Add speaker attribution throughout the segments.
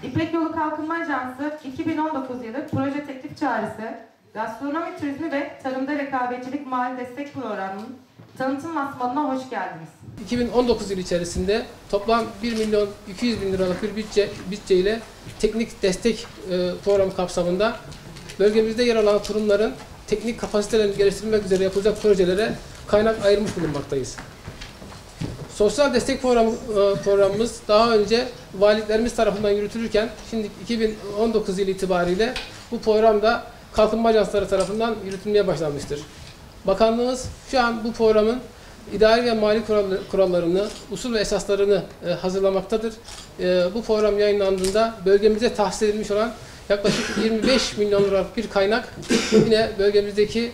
Speaker 1: İpek Yolu Kalkınma Ajansı 2019 yılı proje teklif çağrısı, gastronomi turizmi ve tarımda rekabetçilik mali destek programının tanıtım lansmanına hoş geldiniz.
Speaker 2: 2019 yılı içerisinde toplam 1.200.000 liralık bir bütçe ile teknik destek programı kapsamında bölgemizde yer alan kurumların teknik kapasitelerini geliştirmek üzere yapılacak projelere kaynak ayırmış bulunmaktayız. Sosyal destek programımız daha önce valiliklerimiz tarafından yürütülürken şimdi 2019 yılı itibariyle bu programda kalkınma ajansları tarafından yürütülmeye başlanmıştır. Bakanlığımız şu an bu programın idari ve mali kurallarını, usul ve esaslarını hazırlamaktadır. Bu program yayınlandığında bölgemize tahsis edilmiş olan yaklaşık 25 milyon liralık bir kaynak yine bölgemizdeki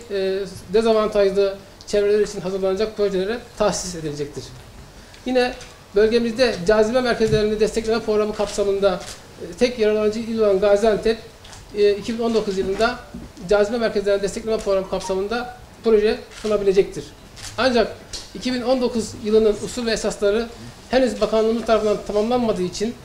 Speaker 2: dezavantajlı çevreler için hazırlanacak projelere tahsis edilecektir. Yine bölgemizde cazibe merkezlerini destekleme programı kapsamında tek yararlanıcı il olan Gaziantep 2019 yılında cazibe merkezlerini destekleme programı kapsamında proje sunabilecektir. Ancak 2019 yılının usul ve esasları henüz bakanlığımız tarafından tamamlanmadığı için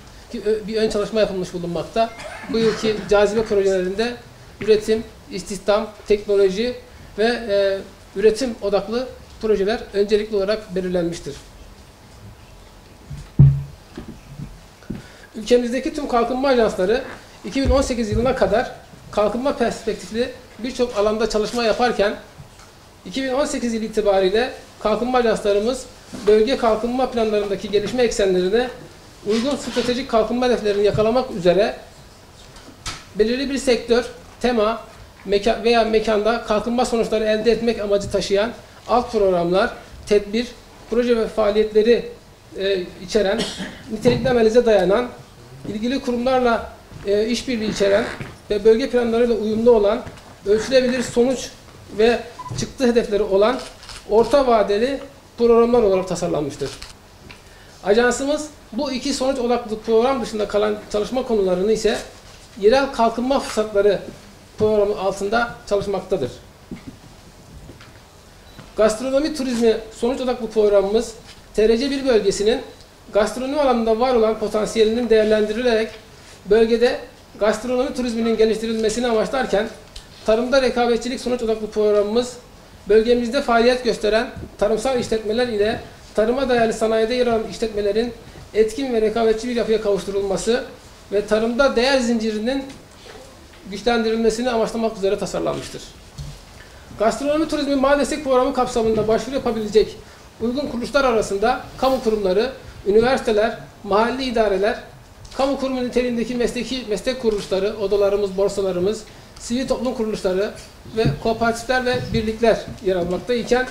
Speaker 2: bir ön çalışma yapılmış bulunmakta. Bu yılki cazibe projelerinde üretim, istihdam, teknoloji ve üretim odaklı projeler öncelikli olarak belirlenmiştir. Ülkemizdeki tüm kalkınma ajansları 2018 yılına kadar kalkınma perspektifli birçok alanda çalışma yaparken 2018 yılı itibariyle kalkınma ajanslarımız bölge kalkınma planlarındaki gelişme eksenlerine uygun stratejik kalkınma hedeflerini yakalamak üzere belirli bir sektör, tema veya mekanda kalkınma sonuçları elde etmek amacı taşıyan alt programlar, tedbir, proje ve faaliyetleri içeren, nitelikli analize dayanan, ilgili kurumlarla işbirliği içeren ve bölge planlarıyla uyumlu olan, ölçülebilir sonuç ve çıktı hedefleri olan orta vadeli programlar olarak tasarlanmıştır. Ajansımız bu iki sonuç odaklı program dışında kalan çalışma konularını ise yerel kalkınma fırsatları programı altında çalışmaktadır. Gastronomi turizmi sonuç odaklı programımız TRC1 bölgesinin gastronomi alanında var olan potansiyelinin değerlendirilerek bölgede gastronomi turizminin geliştirilmesini amaçlarken tarımda rekabetçilik sonuç odaklı programımız bölgemizde faaliyet gösteren tarımsal işletmeler ile tarıma dayalı sanayide yer alan işletmelerin etkin ve rekabetçi bir yapıya kavuşturulması ve tarımda değer zincirinin güçlendirilmesini amaçlamak üzere tasarlanmıştır. Gastronomi turizmi mali destek programı kapsamında başvuru yapabilecek uygun kuruluşlar arasında kamu kurumları, üniversiteler, mahalli idareler, kamu kurumu niteliğindeki meslek kuruluşları, odalarımız, borsalarımız, sivil toplum kuruluşları ve kooperatifler ve birlikler yer almaktayken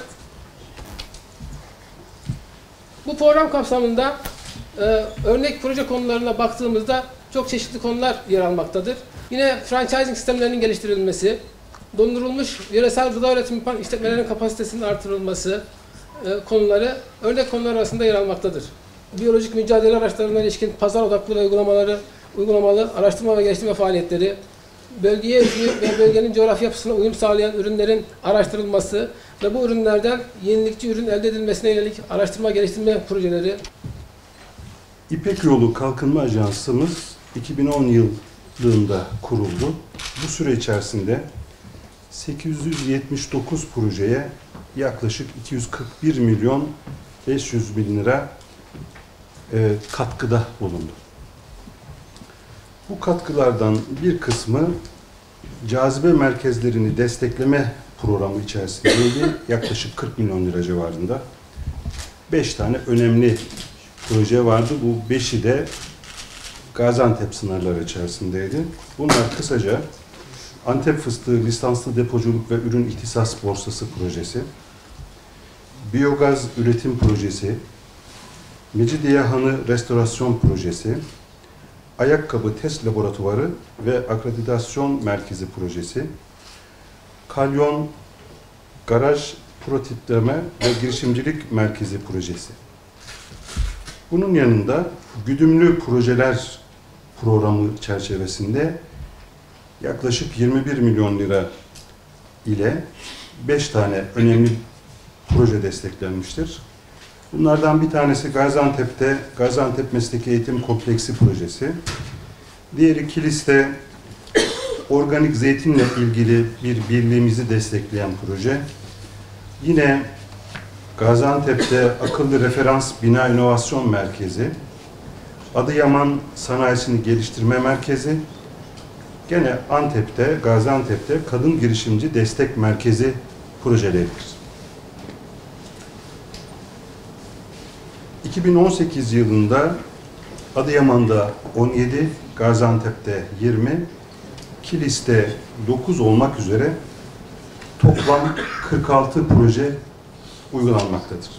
Speaker 2: bu program kapsamında örnek proje konularına baktığımızda çok çeşitli konular yer almaktadır. Yine franchising sistemlerinin geliştirilmesi, dondurulmuş yöresel gıda üretimi yapan işletmelerin kapasitesinin artırılması konuları örnek konular arasında yer almaktadır. Biyolojik mücadele araçlarına ilişkin pazar odaklı ve uygulamalı araştırma ve geliştirme faaliyetleri, bölgeye özgü ve bölgenin coğrafya yapısına uyum sağlayan ürünlerin araştırılması ve bu ürünlerden yenilikçi ürün elde edilmesine yönelik araştırma geliştirme projeleri.
Speaker 3: İpek Yolu Kalkınma Ajansımız 2010 yılında kuruldu. Bu süre içerisinde 879 projeye yaklaşık 241 milyon 500 bin lira katkıda bulundu. Bu katkılardan bir kısmı cazibe merkezlerini destekleme programı içerisindeydi. Yaklaşık 40 milyon lira civarında. 5 tane önemli proje vardı. Bu 5'i de Gaziantep sınırları içerisindeydi. Bunlar kısaca Antep fıstığı lisanslı depoculuk ve ürün ihtisas borsası projesi, biyogaz üretim projesi, Mecidiyehanı restorasyon projesi, ayakkabı test laboratuvarı ve akreditasyon merkezi projesi, kalyon garaj prototipleme ve girişimcilik merkezi projesi. Bunun yanında güdümlü projeler programı çerçevesinde yaklaşık 21 milyon lira ile 5 tane önemli proje desteklenmiştir. Bunlardan bir tanesi Gaziantep'te Gaziantep Mesleki Eğitim Kompleksi projesi. Diğeri Kilis'te organik zeytinle ilgili bir birliğimizi destekleyen proje. Yine Gaziantep'te akıllı referans bina inovasyon merkezi, Adıyaman Sanayisini Geliştirme Merkezi, gene Antep'te, Gaziantep'te Kadın Girişimci Destek Merkezi projeleridir. 2018 yılında Adıyaman'da 17, Gaziantep'te 20, Kilis'te 9 olmak üzere toplam 46 proje uygulanmaktadır.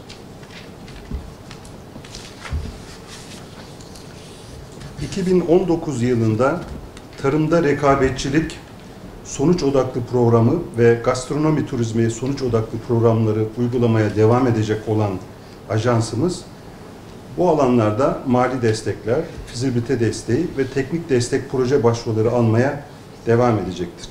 Speaker 3: ...2019 yılında tarımda rekabetçilik, sonuç odaklı programı ve gastronomi turizmi sonuç odaklı programları uygulamaya devam edecek olan ajansımız, bu alanlarda mali destekler, fizibilite desteği ve teknik destek proje başvuruları almaya devam edecektir.